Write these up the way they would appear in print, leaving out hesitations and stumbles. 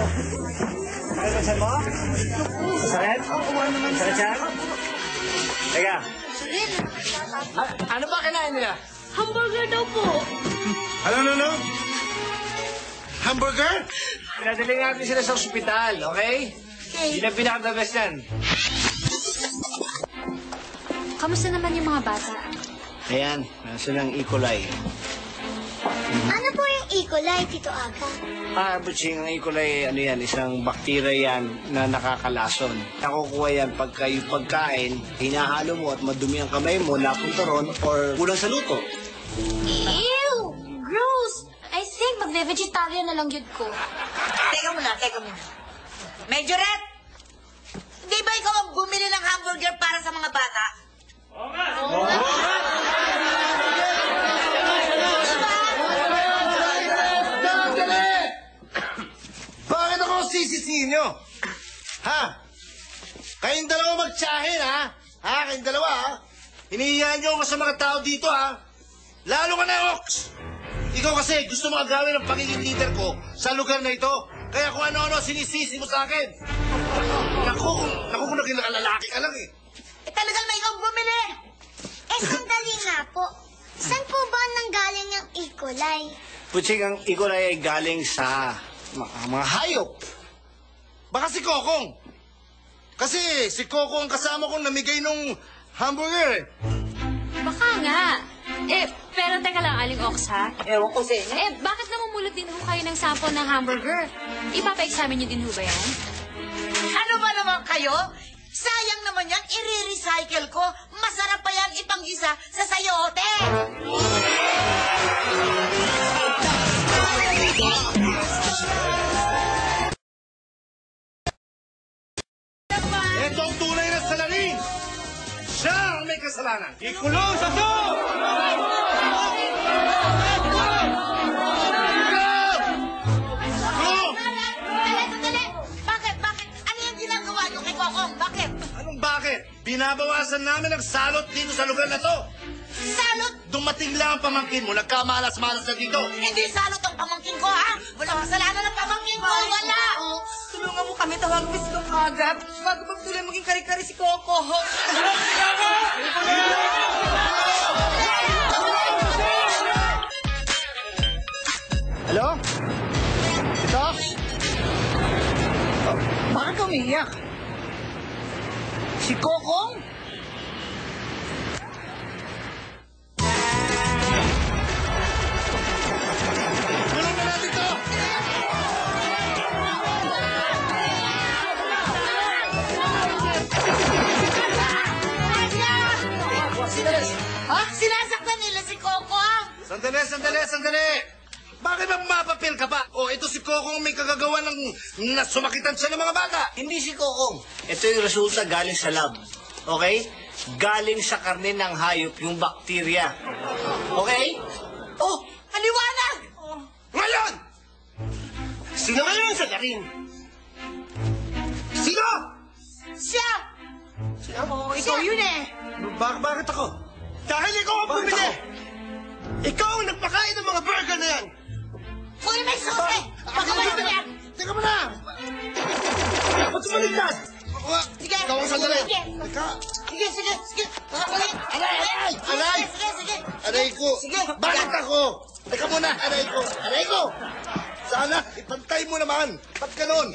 Ano ba mo? Sakit? Sakit siya? Teka. Ano ba kinain nila? Hamburger daw po. Ano? Hamburger? Pinadaling natin sila sa ospital, okay? Yun ang pinaka-the best yan. Kamusta naman yung mga bata? Ayan, nasa ng E. coli. Ano po yung E. coli, Tito Aga? Butching, ang E. coli, ano yan, isang bakterya yan na nakakalason. Nakukuha yan pagka yung pagkain, hinahalo mo at madumi ang kamay mo, napunta ron, or kulang sa luto. Ew! Gross! I think magbe-vegetarian na lang yun ko. Teka muna. Medyo Red! Di ba ikaw ang bumili ng hamburger para sa mga bata? Oo nga! Bakit ako sisisihin nyo? Ha? Kayong dalawa magtsahin, ha? Kayong dalawa, ha? Hinihiyaan nyo ako sa mga tao dito, ha? Lalo ka na, Ox! Ikaw kasi gusto mo agawin ang pagiging leader ko sa lugar na ito. Kaya kung ano-ano sinisisi mo sa akin. Naku, kung naging-lalaki ka lang, eh. Talagang na ikaw bumili! Sandali nga po. Saan po ba nanggaling yung E. coli? Butching, ang E. coli ay galing sa mga hayop. Baka si Kokong. Kasi si Kokong ang kasama kong namigay nung hamburger, eh. Baka nga. Pero teka lang, Aling Ox, ha? Ewan ko sa inyo. Bakit namumulot din ho kayo ng sample ng hamburger? Ipapa-examine niyo din ho ba yan? Ano ba naman kayo? Sayang naman yan, i-recycle ko. Masarap pa yan ipanggisa sa sayote. Ito ang tunay na salarin. Siya ang may kasalanan. Ikulong sa to! Bakit? Ano yung ginagawa niyo kay Kokong? Bakit? Anong bakit? Binabawasan namin ang salot dito sa lugar na to. Salot? Dumating lang ang pamangkin mo, nagkamalas-malas na dito. Hindi salot ang pamangkin ko, ha? Walang kasalanan ng pamangkin ko. Wala. Tulungan mo kami, tawag mo si Dong Agap. Bago magtuloy maging kari-kari si Coco. Hello? Ito? Bakit ka umiiyak? Si Kokong? Tulungan na natin to! Ha? Sinasaktan nila si Kokong. Sandali! Bakit ba mapapil ka pa? Ito si Kokong may kagagawa ng nasumakitan siya ng mga bata. Hindi si Kokong. Ito yung resulta galing sa lab. Okay? Galing sa karne ng hayop yung bakterya. Okay? Maliwanag! Ngayon! Sino ngayon ang salarin? Sino? Siya! Ikaw yun eh. Bakit ako? Dahil ikaw ang bumili! Ikaw ang nagpakain ng mga burger na yan! Kuya, may susi! Baka malito yan! Teka mo na! Ba't sumaligtas? Sige! Ikaw ang sandali! Sige! Teka! Sige! Aray! Sige! Aray ko! Sige! Bakit ako? Teka muna! Aray ko! Sana, ipantay mo naman! Ba't ganon?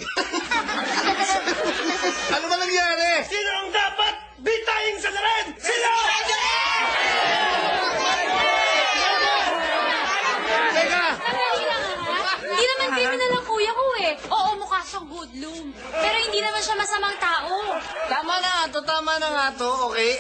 Ano ba nangyari? Sino ang dapat bitayin sa larin? Sino? Teka! Hindi naman criminal ang kuya ko eh. Oo, mukha siyang hoodlum. Pero hindi naman siya masamang tao. Tama na nga to, okay?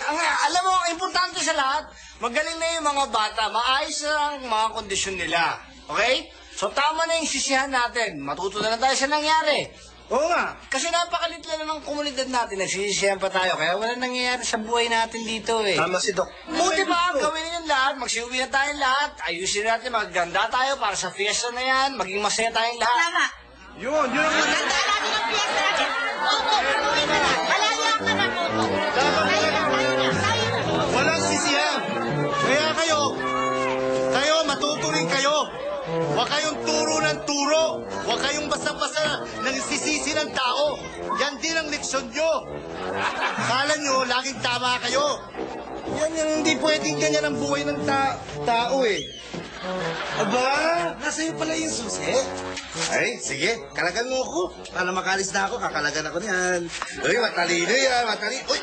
Alam mo, ang importante sa lahat, magaling na yung mga bata, maayos na ang mga kondisyon nila. Okay? So tama na yung sisihan natin. Matuto na tayo sa nangyari. Oo nga. Kasi napakalit lang ng komunidad natin. Nagsisisihan pa tayo. Kaya wala nangyayari sa buhay natin dito eh. Tama si Doc. Buti ba, gawin yung lahat. Magsiuwi na tayong lahat. Ayusin natin, magaganda tayo para sa fiesta na yan. Maging masaya tayong lahat. Tama! Yun ang Maganda natin ang piyesta natin! Coco, umuwi ka na! Malaya ka na, Coco! Walang sisihan. Kaya kayo, matuto rin kayo. Huwag kayong turo ng turo. Huwag kayong basta-basta nagsisisi ng tao. Yan din ang leksyon nyo. Akala nyo, laging tama kayo. Yan yung hindi pwedeng ganyan ang buhay ng tao eh. Aba, nasa iyo pala yung susi. Ay, sige, kalagan mo ako. Para makalis na ako, kakalagan ako niyan. Uy, matalino yan, matalino.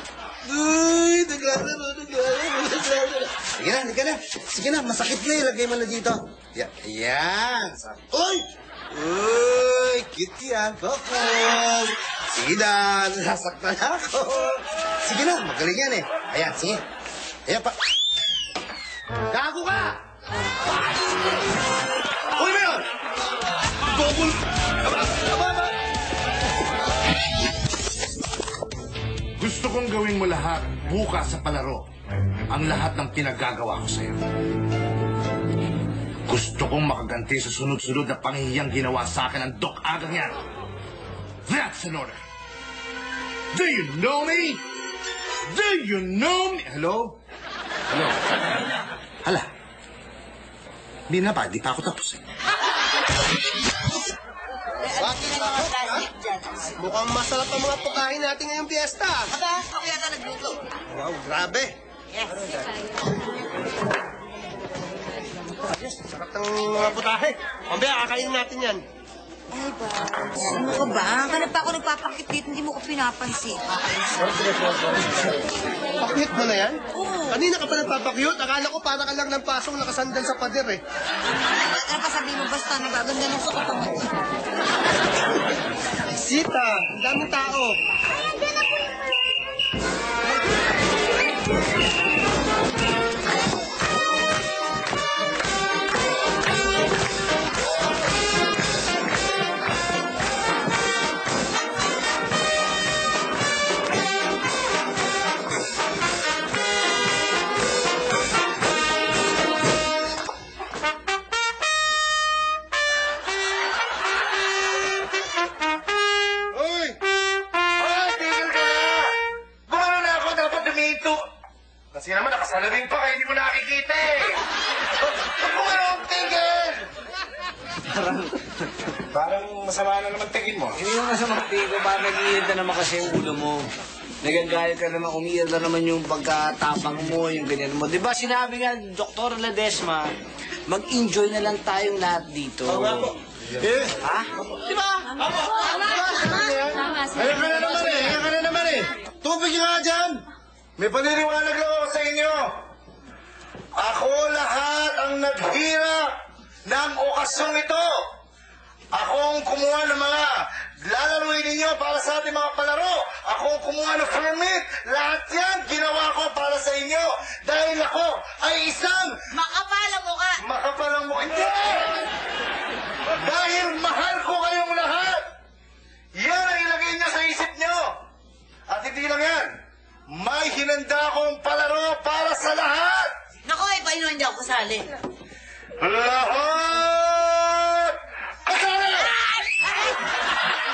Uy, naglalaro. Sige na, hindi ka na. Sige na, masakit na, ilagay mo na dito. Yan. Uy! Uy, cute yan, Kokong. Sige na, nasaktan ako. Sige na, magaling yan eh. Ayan, sige. Ayan pa. Gago ka! Uy, Mayor! Double! Aba! Gusto kong gawin mo lahat bukas sa palaro ang lahat ng pinagagawa ko sa'yo. Gusto kong makaganti sa sunod-sunod na panghihiyang ginawa sa akin ng Doc Agang yan. That's an order. Do you know me? Do you know me? Hello? Hello? Hala. Hindi na ba? Di pa ako tapos eh. Bakit na ako, ha? Mukhang masarap ang mga pagkain natin ngayong piyesta. Aba, ako yata nagluto. Wow, grabe. Yes. Sarap ng mga putahe. Mamaya, kakainin natin yan. Ay ba? Ano ka ba? Hanap pa ako nagpapakit dito, hindi mo ko pinapansin. Pakit mo na yan? Oo. Kanina ka pa nagpapakyut. Akala ko para ka lang ng pasong nakasandal sa pader eh. Ano pa sabihin mo basta nagaganda ng suot ang Sita, ang daming tao. Uy! Ay, tigil ka na! Gumano na ako, dapat dumito. Kasi naman, nakasalamin pa, kaya hindi mo nakikita eh. Ba't mo ano ang tigil? Parang masama na naman tingin mo. Hindi naman sa mga tigo, parang nag-iirita na naman kasi yung ulo mo. Nagagalit ka naman, umiirita naman yung pagkatapang mo, yung ganyan mo. Di ba sinabi nga, Dr. Ledesma, mag-enjoy na lang tayong lahat dito. Eh, Ha? Di ba? Tama, sir. Ayan ka na naman eh. Tubig nga dyan. May paniniwanag lang ako sa inyo. Ako lahat ang naghirap ng okasyong ito. Ako ang kumuha ng mga lalaruin ninyo para sa ating mga palaro. Ako ang kumuha ng permit. Lahat yan ginawa ko para sa inyo. Dahil ako ay isang Makapala mo ka! makapalang mo. Hindi! Dahil mahal ko kayong lahat. Yan ang ilagay niyo sa isip niyo. At hindi lang yan. May hinanda akong palaro para sa lahat. Naku, eh, paano hindi ako kasali? Lahat! Kasali!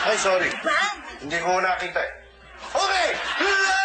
Ay, sorry. Ba? Hindi ko nakita eh. Okay! Lahat!